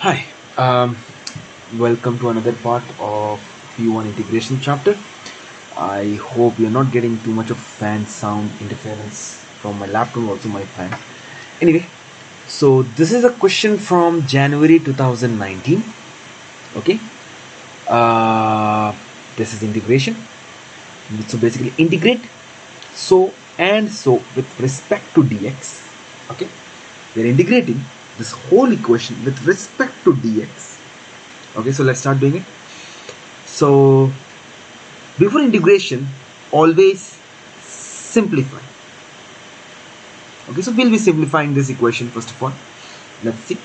Hi, welcome to another part of P1 integration chapter. I hope you're not getting too much of fan sound interference from my laptop, also my fan. Anyway, so this is a question from January 2019. Okay, this is integration. So basically, integrate so and so with respect to dx. Okay, we're integrating this whole equation with respect to dx. Okay, so let's start doing it. So before integration, always simplify. Okay, so we'll be simplifying this equation first of all. Let's see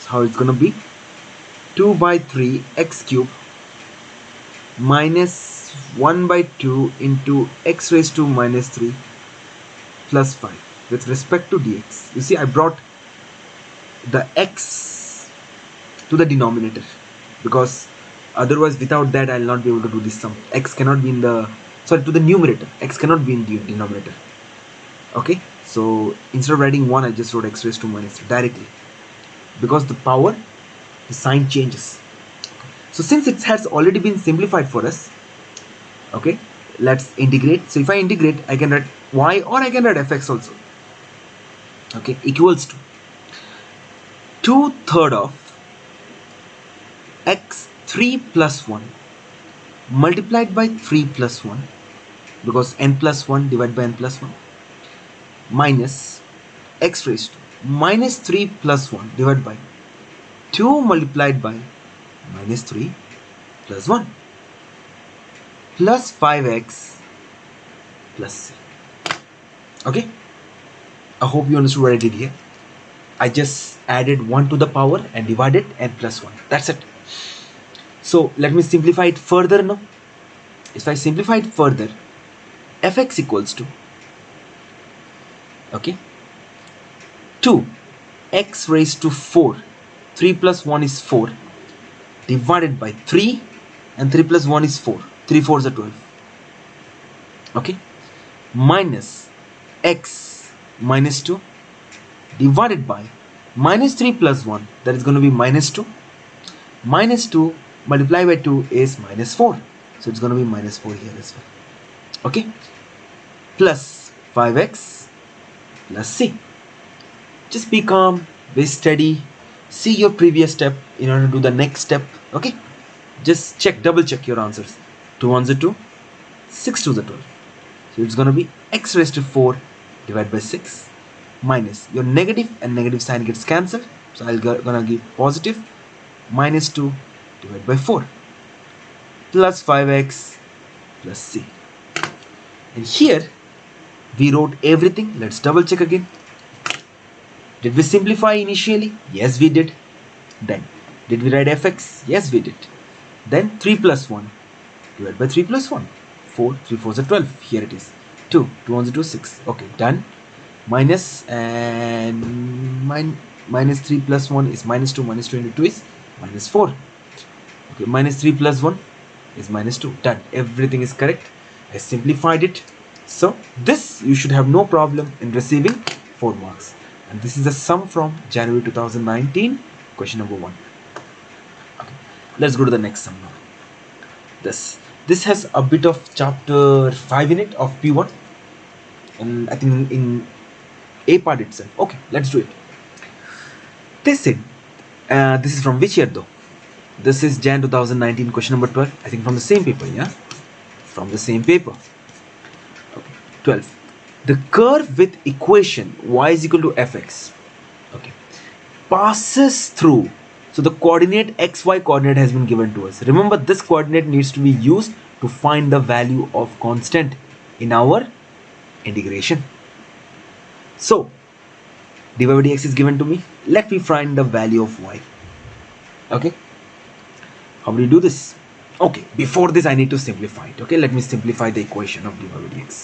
how it's gonna be. 2 by 3 x cube minus 1 by 2 into x raised to minus 3 plus 5 with respect to dx. You see, I brought the x to the denominator because otherwise without that I'll not be able to do this sum. X cannot be in the, sorry, to the numerator. X cannot be in the denominator. Okay, so instead of writing 1, I just wrote x raised to minus 3 directly because the power, the sign changes. So since it has already been simplified for us, okay, let's integrate. So if I integrate, I can write y or I can write fx also. Okay, equals to 2/3 of x3 plus 1 multiplied by 3 plus 1, because n plus 1 divided by n plus 1, minus x raised to minus 3 plus 1 divided by 2 multiplied by minus 3 plus 1 plus 5x plus c. Okay, I hope you understood what I did here. I just added 1 to the power and divided n plus 1. That's it. So let me simplify it further now. If I simplify it further, fx equals to, okay, 2 x raised to 4, 3 plus 1 is 4, divided by 3, and 3 plus 1 is 4, 3 4s are 12. Okay, minus x minus 2 divided by minus 3 plus 1, that is going to be minus 2. Minus 2 multiplied by 2 is minus 4, so it's going to be minus 4 here as well. Okay, plus 5x plus c. Just be calm, be steady, see your previous step in order to do the next step. Okay, just check, double check your answers. 2 1s are 2, 6 2s are 12, so it's going to be x raised to 4 divided by 6 minus your negative and negative sign gets cancelled, so I'm gonna give positive, minus 2 divided by 4 plus 5x plus c. And here we wrote everything. Let's double check again. Did we simplify initially? Yes, we did. Then did we write fx? Yes, we did. Then 3 plus 1 divided by 3 plus 1, 4, 3 4s are 12. Here it is. 2 2 1s are 2, 6. Okay, done. Minus and minus 3 plus 1 is minus 2. Minus 2 into 2 is minus 4. Okay, minus 3 plus 1 is minus 2. Done. Everything is correct. I simplified it. So this you should have no problem in receiving 4 marks. And this is a sum from January 2019, question number 1. Okay, let's go to the next sum now. This has a bit of chapter 5 in it of P1, and I think in A part itself. Okay, let's do it. They said, this is from which year though? This is Jan 2019, question number 12. I think from the same paper, yeah? From the same paper. Okay, 12. The curve with equation y is equal to fx, okay, passes through. So the coordinate xy coordinate has been given to us. Remember, this coordinate needs to be used to find the value of constant in our integration. So dy by dx is given to me. Let me find the value of y. Okay, how do you do this? Okay, before this I need to simplify it. Okay, let me simplify the equation of dy by dx.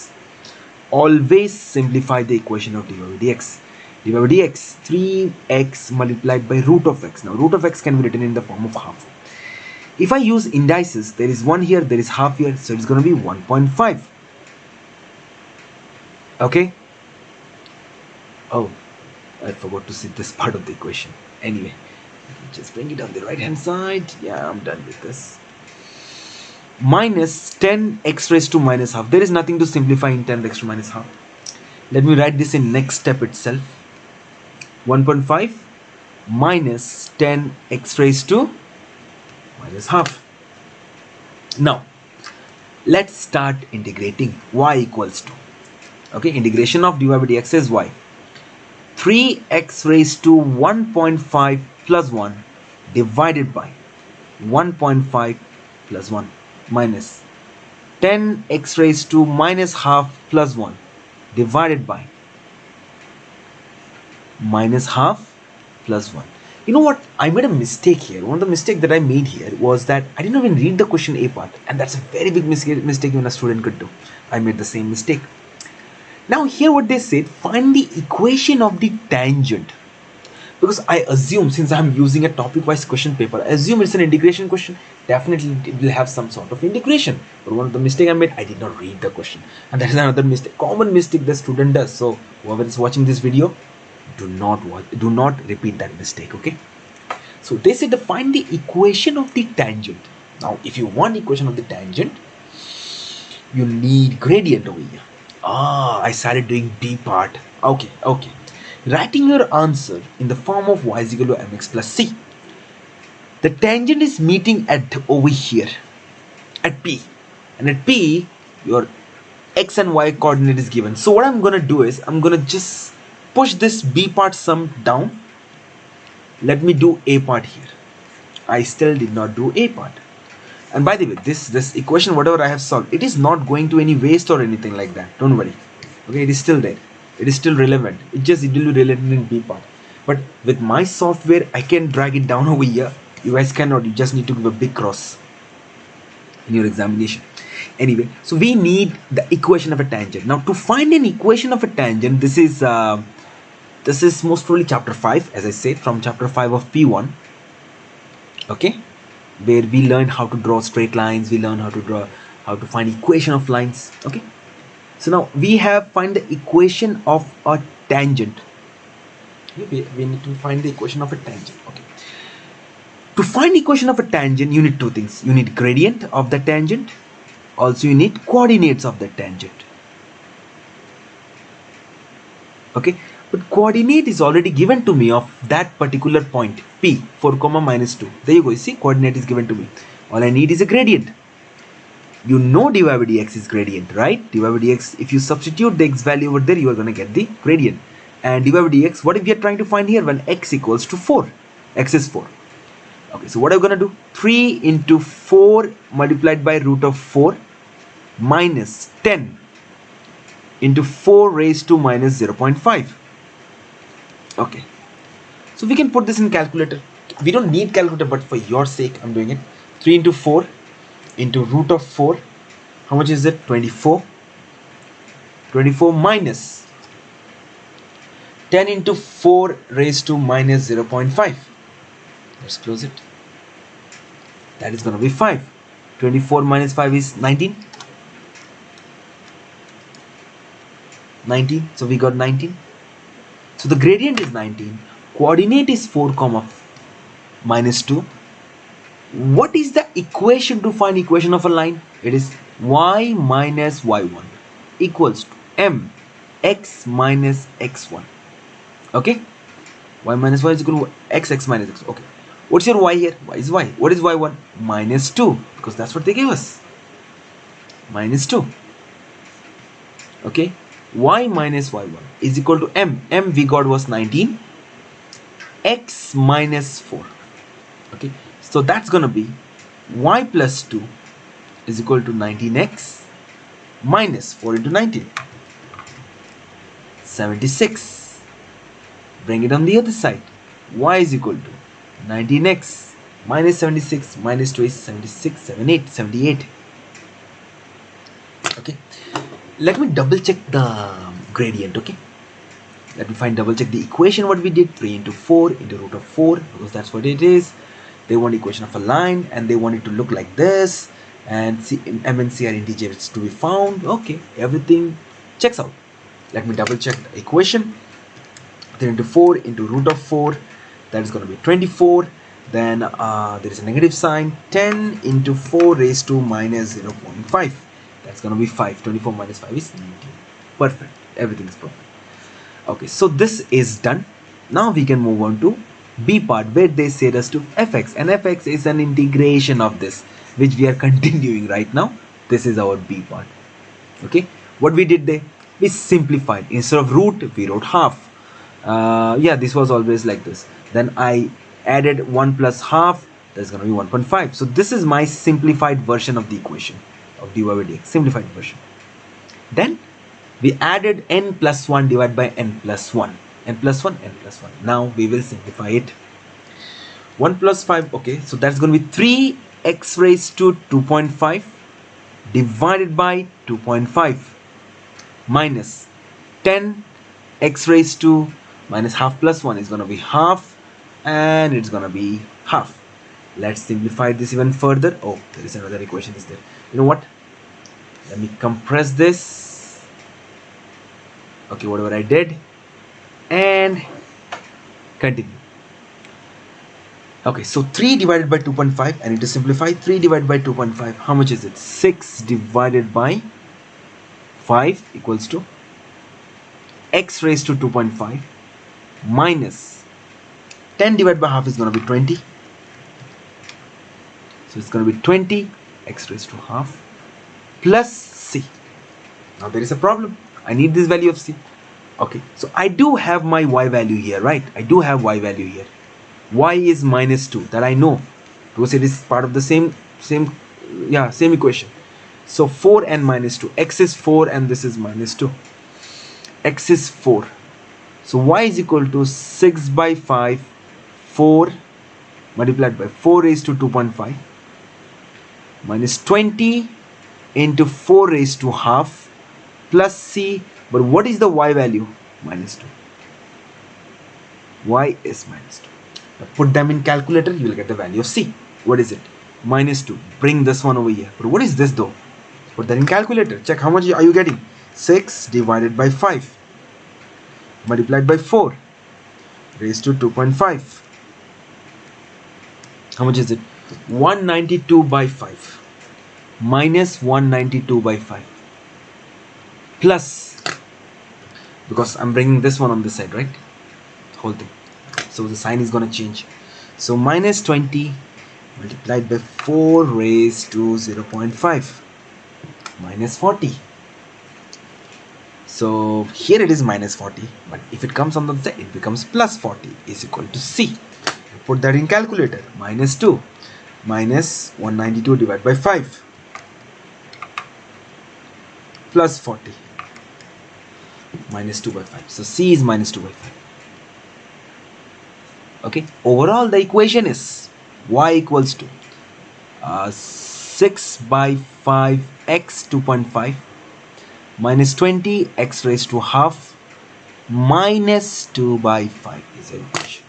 Always simplify the equation of dy by dx. dy by dx, 3x multiplied by root of x. Now root of x can be written in the form of half. If I use indices, there is 1 here, there is half here, so it's going to be 1.5. Okay, oh, I forgot to see this part of the equation. Anyway, Just bring it on the right hand side. Yeah, I'm done with this. Minus 10x raised to minus half. There is nothing to simplify in 10 raised to minus half. Let me write this in next step itself. 1.5 minus 10x raised to minus half. Now, let's start integrating. Y equals to, okay, integration of dy by dx is y. 3x raised to 1.5 plus 1 divided by 1.5 plus 1 minus 10x raised to minus half plus 1 divided by minus half plus 1. You know what? I made a mistake here. One of the mistake that I made here was that I didn't even read the question A part, and that's a very big mistake even a student could do. I made the same mistake. Now here what they said, find the equation of the tangent. Because I assume, since I'm using a topic-wise question paper, I assume it's an integration question. Definitely it will have some sort of integration. But one of the mistake I made, I did not read the question. And that is another mistake, common mistake the student does. So whoever is watching this video, do not repeat that mistake, okay? So they said to find the equation of the tangent. Now if you want equation of the tangent, you need gradient over here. I started doing B part. Okay. Writing your answer in the form of y is equal to mx plus c. The tangent is meeting at over here, at P. And at P, your x and y coordinate is given. So what I'm going to do is, I'm going to just push this B part sum down. Let me do A part here. I still did not do A part. And by the way, this equation, whatever I have solved, it is not going to any waste or anything like that. Don't worry. Okay, it is still there. It is still relevant. It will be relevant in B part. But with my software, I can drag it down over here. You guys cannot. You just need to give a big cross in your examination. Anyway, so we need the equation of a tangent. Now to find an equation of a tangent, this is most probably chapter 5, as I said, from chapter 5 of P1. Okay, where we learn how to draw straight lines, we learn how to find equation of lines. Okay, so now we have find the equation of a tangent. We need to find the equation of a tangent. Okay, to find equation of a tangent, you need two things. You need gradient of the tangent, also you need coordinates of the tangent. Okay, but coordinate is already given to me of that particular point P, 4 comma minus 2. There you go. You see, coordinate is given to me. All I need is a gradient. You know dy by dx is gradient, right? Dy by dx, if you substitute the x value over there, you are going to get the gradient. And dy by dx, what if we are trying to find here when x equals to 4? X is 4. Okay, so what are we going to do? 3 into 4 multiplied by root of 4 minus 10 into 4 raised to minus 0.5. Okay, so we can put this in calculator. We don't need calculator, but for your sake I'm doing it. 3 into 4 into root of 4, how much is it? 24. 24 minus 10 into 4 raised to minus 0.5. Let's close it. That is going to be 5. 24 minus 5 is 19. 19, so we got 19. So the gradient is 19, coordinate is 4 comma minus 2. What is the equation to find equation of a line? It is y minus y1 equals to m x minus x1. Okay, y minus y is equal to x minus x. Okay, what's your y here? Y is y. What is y1? Minus 2, because that's what they gave us. Minus 2. Okay, y minus y1 is equal to m. M we got was 19. X minus 4. Okay, so that's gonna be y plus 2 is equal to 19x minus 4 into 19. 76. Bring it on the other side. Y is equal to 19x minus 76 minus 2 is 76, 78. Okay, let me double check the gradient. Okay, let me double check the equation what we did. 3 into 4 into root of 4, because that's what it is. They want equation of a line and they want it to look like this, and m and c are integers to be found. Okay, everything checks out. Let me double check the equation. 3 into 4 into root of 4, that is going to be 24. Then there is a negative sign. 10 into 4 raised to minus 0.5. That's going to be 5. 24 minus 5 is 19. Perfect. Everything is perfect. Okay, so this is done. Now we can move on to B part, where they said us to fx, and fx is an integration of this, which we are continuing right now. This is our B part. Okay, what we did there, we simplified. Instead of root, we wrote half. Yeah, this was always like this. Then I added 1 plus half. That's going to be 1.5. So this is my simplified version of the equation of dy by dx, simplified version. Then we added n plus 1 divided by n plus 1. N plus 1, n plus 1. Now we will simplify it. 1 plus 5, okay, so that's going to be 3x raised to 2.5 divided by 2.5 minus 10x raised to minus half plus 1 is going to be half, and it's going to be half. Let's simplify this even further. Oh, there is another equation is there. You know what? Let me compress this. Okay, whatever I did, and continue. Okay, so 3 divided by 2.5, I need to simplify. 3 divided by 2.5, how much is it? 6 divided by 5 equals to x raised to 2.5 minus 10 divided by half is going to be 20. So it's going to be 20 x raised to half plus c. Now there is a problem. I need this value of c. Okay, so I do have my y value here, right? I do have y value here. Y is minus 2, that I know, because it is part of the same equation. So 4 and minus 2. X is 4 and this is minus 2. X is 4. So y is equal to 6 by 5, 4 multiplied by 4 raised to 2.5 minus 20 into 4 raised to half plus c. But what is the y value? Minus 2. Y is minus 2. Now put them in calculator, you will get the value of c. What is it? Minus 2. Bring this one over here. But what is this though? Put that in calculator. Check how much are you getting. 6 divided by 5 multiplied by 4 raised to 2.5. How much is it? 192 by 5 minus 192 by 5 plus, because I'm bringing this one on this side, right? Whole thing. So the sign is going to change. So minus 20 multiplied by 4 raised to 0.5 minus 40. So here it is minus 40, but if it comes on the side, it becomes plus 40 is equal to c. Put that in calculator. Minus 2 minus 192 divided by 5 plus 40 minus 2 by 5. So c is minus 2 by 5. Okay, overall the equation is y equals to 6 by 5 x 2.5 minus 20 x raised to half minus 2 by 5 is the equation.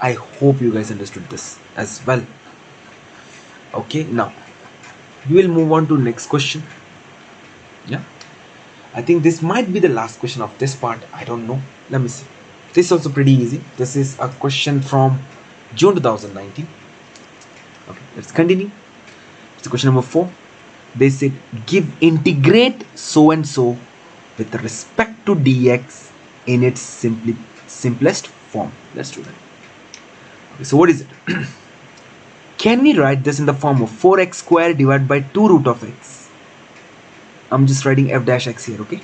I hope you guys understood this as well. Okay, now we will move on to next question. Yeah, I think this might be the last question of this part. I don't know. Let me see. This is also pretty easy. This is a question from June 2019. Okay, let's continue. It's question number 4. They said give integrate so and so with respect to dx in its simplest form. Let's do that. Okay, so what is it? Can we write this in the form of 4x squared divided by 2 root of x? I'm just writing f dash x here, okay?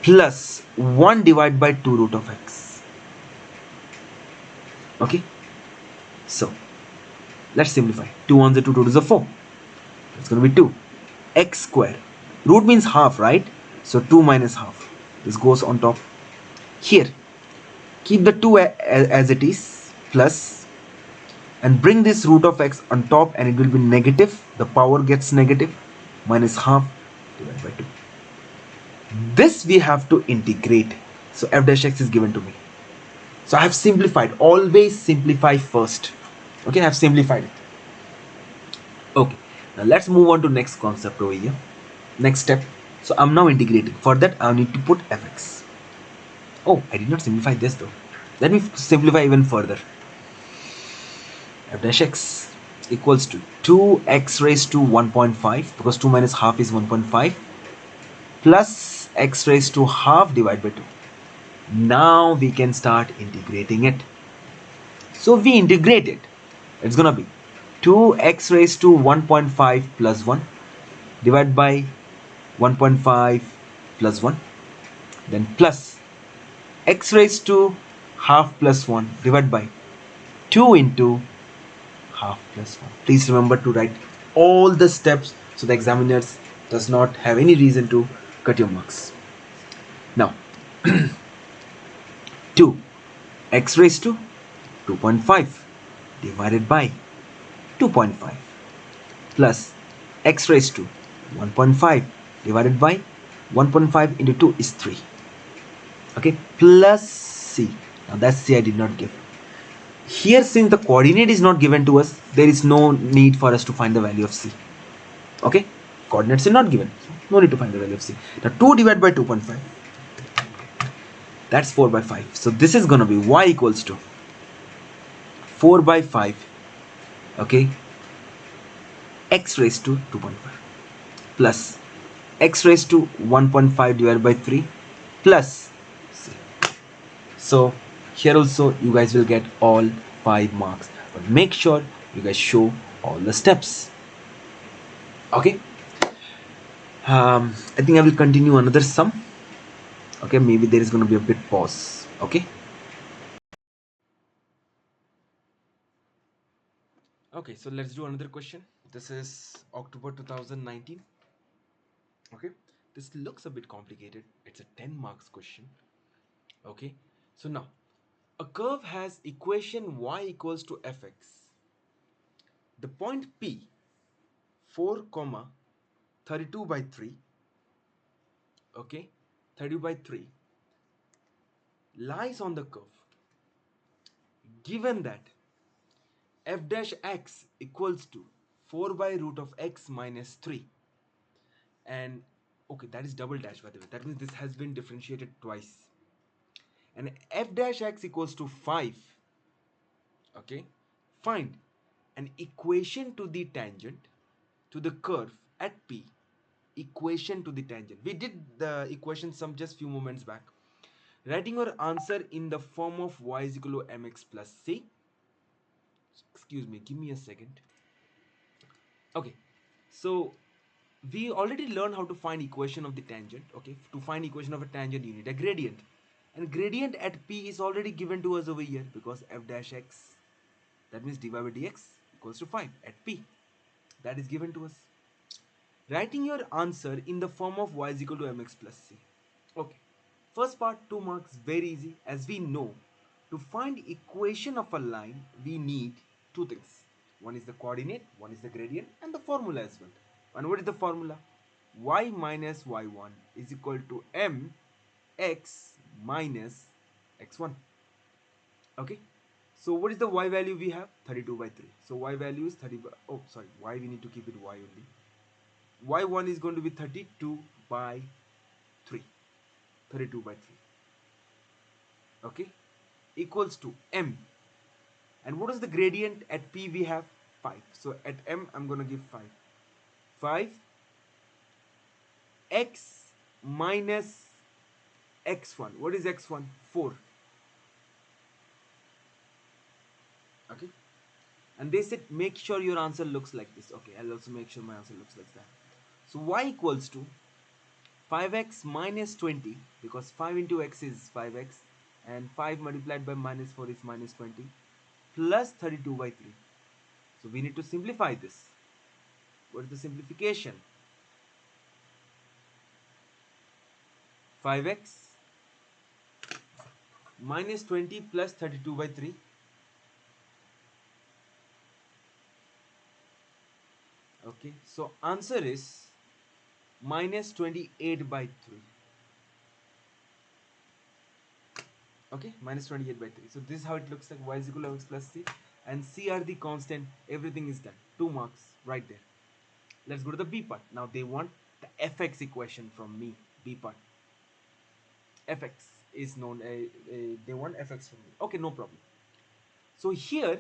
Plus 1 divided by 2 root of x. Okay? So, let's simplify. 2 ones are 2, 2 is a 4. It's going to be 2. X squared. Root means half, right? So 2 minus half. This goes on top. Here, keep the 2 as it is, plus, and bring this root of x on top and it will be negative. The power gets negative. Minus half divided by 2. This we have to integrate. So f dash x is given to me. So I have simplified. Always simplify first. Okay, I have simplified it. Okay, now let's move on to next concept over here. Next step. So I'm now integrating. For that I need to put fx. Oh, I did not simplify this though. Let me simplify even further. f dash x equals to 2x raised to 1.5, because 2 minus half is 1.5, plus x raised to half divided by 2. Now we can start integrating it. So we integrate it. It's gonna be 2x raised to 1.5 plus 1 divided by 1.5 plus 1, then plus x raised to half plus 1 divided by 2 into half plus 1. Please remember to write all the steps so the examiners does not have any reason to cut your marks. Now 2 x raised to 2.5 divided by 2.5 plus x raised to 1.5 divided by 1.5 into 2 is 3. Okay, plus c. Now that c I did not give. Here, since the coordinate is not given to us, there is no need for us to find the value of c. Okay, coordinates are not given, so no need to find the value of c. Now 2 divided by 2.5, that's 4 by 5. So this is gonna be y equals to 4 by 5. Okay, x raised to 2.5 plus x raised to 1.5 divided by 3 plus c. So here also you guys will get all 5 marks, but make sure you guys show all the steps. Okay, I think I will continue another sum. Okay, maybe there is going to be a bit pause. Okay, so let's do another question. This is October 2019. Okay, this looks a bit complicated. It's a 10 marks question. Okay, so now a curve has equation y equals to fx. The point P 4 comma 32 by 3, okay, 30 by 3 lies on the curve. Given that f dash x equals to 4 by root of x minus 3, and okay, that is double dash by the way, that means this has been differentiated twice, and f dash x equals to 5. Okay, find an equation to the tangent to the curve at P. Equation to the tangent. We did the equation sum just few moments back. Writing your answer in the form of y is equal to mx plus c. Excuse me, give me a second. Okay, so we already learned how to find equation of the tangent. Okay, to find equation of a tangent you need a gradient, and gradient at P is already given to us over here, because f dash x, that means dy by dx equals to 5 at P. That is given to us. Writing your answer in the form of y is equal to mx plus c. Okay, first part 2 marks, very easy. As we know, to find equation of a line we need two things. One is the coordinate, one is the gradient, and the formula as well. And what is the formula? Y minus y1 is equal to mx minus x1. Okay, so what is the y value we have? 32 by 3. So y value is 30 by, oh sorry, y we need to keep it y only. Y1 is going to be 32 by 3. 32 by 3. Okay, equals to m. And what is the gradient at P? We have 5. So at m I'm going to give 5. 5 x minus x1. What is x1? 4. Okay, and they said make sure your answer looks like this. Okay, I'll also make sure my answer looks like that. So y equals to 5x minus 20, because 5 into x is 5x, and 5 multiplied by minus 4 is minus 20, plus 32 by 3. So we need to simplify this. What is the simplification? 5x minus 20 plus 32 by 3. Okay, so answer is minus 28 by 3. Okay, minus 28 by 3. So this is how it looks like. Y is equal to x plus c, and c are the constant. Everything is done. 2 marks right there. Let's go to the B part. Now they want the fx equation from me. B part. Fx is known. They want fx from me. Okay, no problem. So here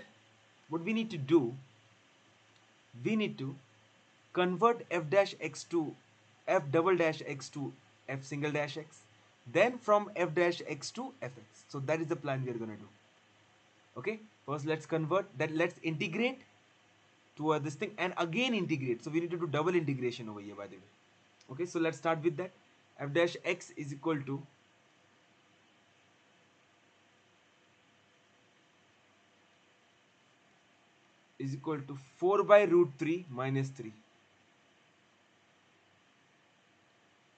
what we need to do, we need to convert f dash x to f double dash x to f single dash x, then from f dash x to fx. So that is the plan we are going to do. Okay, first let's convert, then let's integrate to this thing and again integrate. So we need to do double integration over here, by the way. Okay, so let's start with that. F dash x is equal to is equal to 4 by root 3 minus 3.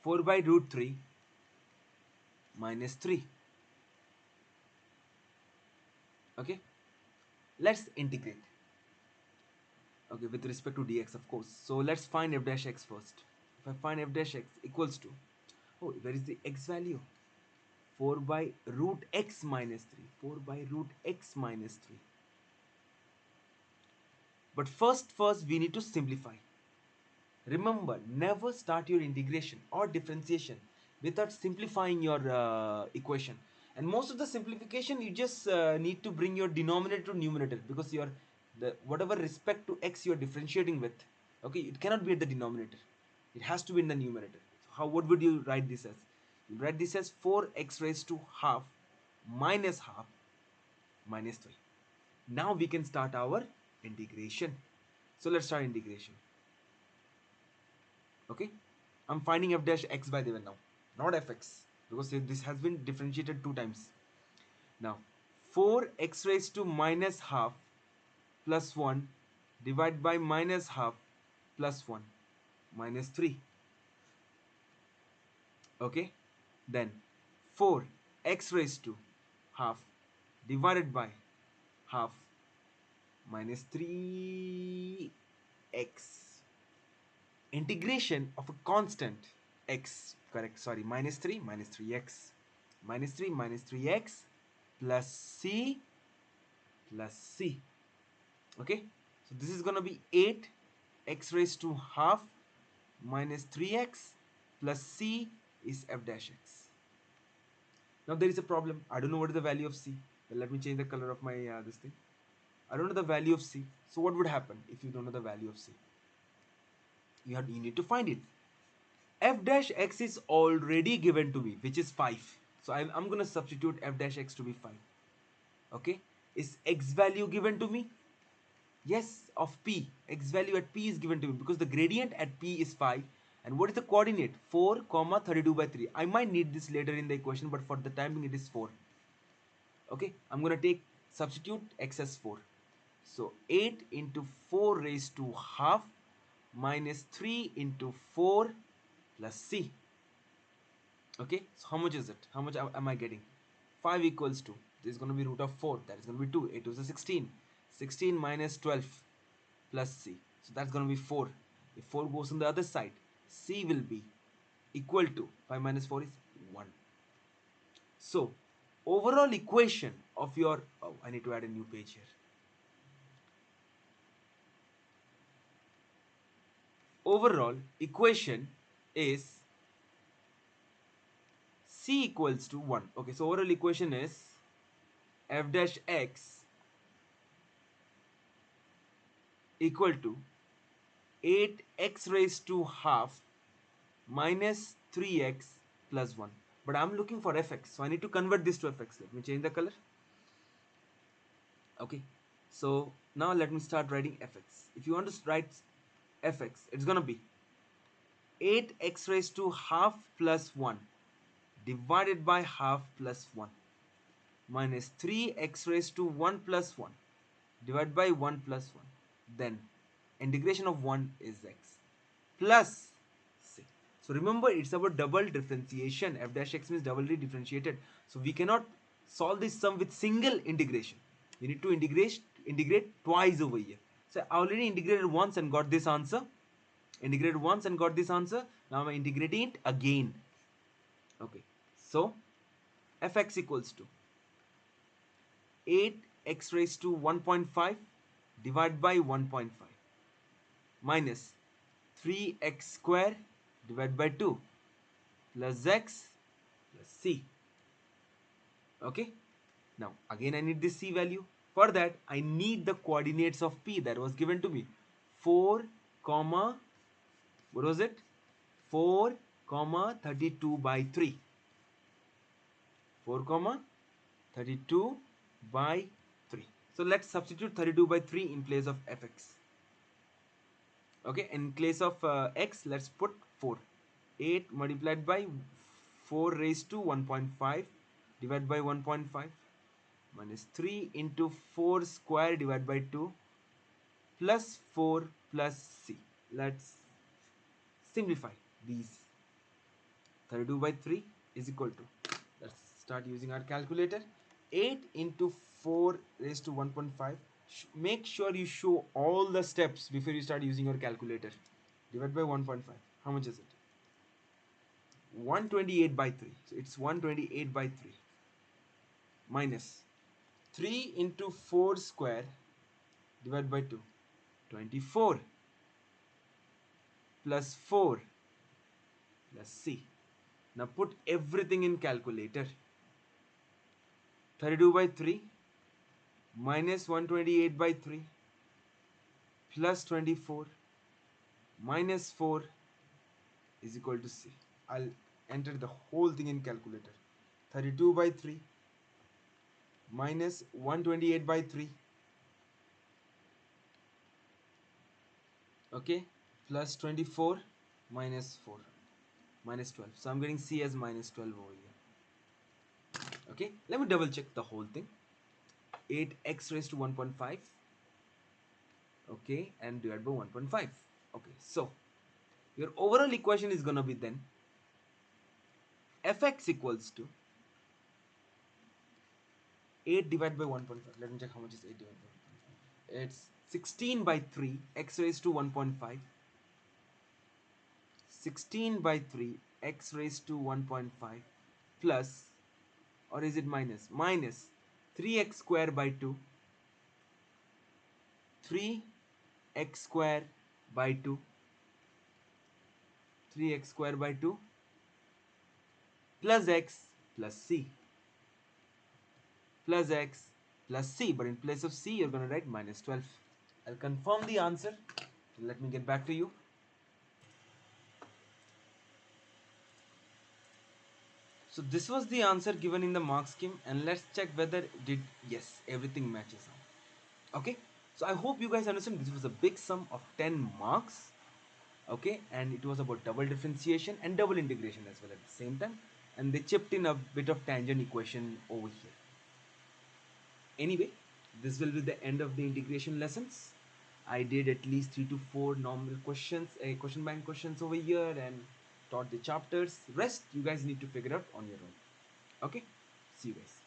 4 by root 3 minus 3. Okay, let's integrate. Okay, with respect to dx, of course. So let's find f dash x first. If I find f dash x equals to, oh, where is the x value? 4 by root x minus 3. 4 by root x minus 3. But first we need to simplify. Remember, never start your integration or differentiation without simplifying your equation. And most of the simplification, you just need to bring your denominator to numerator, because your the whatever respect to x you are differentiating with, okay, it cannot be at the denominator. It has to be in the numerator. So how, what would you write this as? You write this as 4x raised to half minus half minus 3. Now we can start our integration. So let's start integration. Okay, I'm finding f dash x by the way now, not fx, because this has been differentiated 2 times. Now 4x raised to minus half plus 1 divided by minus half plus 1 minus 3. Okay, then 4x raised to half divided by half minus 3x. Integration of a constant x, correct, sorry, minus 3x minus 3x plus c plus c. Okay, so this is gonna be 8x raised to half minus 3x plus c is f dash x. Now there is a problem. I don't know what is the value of c. Well, let me change the color of my this thing. I don't know the value of c. So what would happen if you don't know the value of c? You need to find it. F dash x is already given to me, which is 5. So I'm going to substitute f dash x to be 5. Okay, is x value given to me? Yes, of p. X value at p is given to me because the gradient at p is 5. And what is the coordinate? 4 comma 32 by 3. I might need this later in the equation, but for the time being it is 4. Okay, I'm going to take substitute x as 4. So 8 into 4 raised to half minus 3 into 4 plus c. Okay, so how much is it? How much am I getting? 5 equals to, this is going to be root of 4, that is going to be 2. 8 is 16. 16 minus 12 plus c. So that's going to be 4. If 4 goes on the other side, c will be equal to 5 minus 4 is 1. So overall equation of your, oh, I need to add a new page here. Overall equation is c equals to 1. Okay, so overall equation is f dash x equal to 8x raised to half minus 3x plus 1. But I'm looking for fx, so I need to convert this to fx. Let me change the color. Okay, so now let me start writing fx. If you want to write fx, it's gonna be 8x raised to half plus 1 divided by half plus 1 minus 3x raised to 1 plus 1 divided by 1 plus 1. Then integration of 1 is x plus c. So remember, it's about double differentiation. F dash x means doubly differentiated. So we cannot solve this sum with single integration. We need to integrate twice over here. So I already integrated once and got this answer. Integrated once and got this answer. Now I'm integrating it again. Okay. So fx equals to 8x raised to 1.5 divided by 1.5 minus 3x square divided by 2 plus x plus c. Okay, now again I need this c value. For that, I need the coordinates of P that was given to me. 4, comma, what was it? 4, comma, 32 by 3. 4, comma, 32 by 3. So let's substitute 32 by 3 in place of fx. Okay, in place of x, let's put 4. 8 multiplied by 4 raised to 1.5 divided by 1.5 minus 3 into 4 square divided by 2 plus 4 plus c. Let's simplify these. 32 by 3 is equal to, let's start using our calculator. 8 into 4 raised to 1.5. Make sure you show all the steps before you start using your calculator. Divide by 1.5. How much is it? 128 by 3. So it's 128 by 3 minus 3 into 4 square divided by 2. 24 plus 4 plus c. Now put everything in calculator. 32 by 3 minus 128 by 3 plus 24 minus 4 is equal to c. I'll enter the whole thing in calculator. 32 by 3 minus 128 by 3, okay, plus 24 minus 4 minus 12. So I'm getting c as minus 12 over here. Okay, let me double check the whole thing. 8x raised to 1.5, okay, and divided by 1.5. Okay, so your overall equation is gonna be then fx equals to 8 divided by 1.5. Let me check how much is 8 divided by 1.5. It's 16 by 3 x raised to 1.5. 16 by 3 x raised to 1.5 plus, or is it minus? Minus 3x square by 2. 3x square by 2. 3x square by 2 plus x plus c. Plus x plus c. But in place of c, you're going to write minus 12. I'll confirm the answer. Let me get back to you. So this was the answer given in the mark scheme, and let's check whether did, yes, everything matches up. Okay, so I hope you guys understand this was a big sum of 10 marks. Okay, and it was about double differentiation and double integration as well at the same time, and they chipped in a bit of tangent equation over here. Anyway, this will be the end of the integration lessons. I did at least 3 to 4 normal questions, question bank questions over here, and taught the chapters. Rest you guys need to figure out on your own. Okay, see you guys.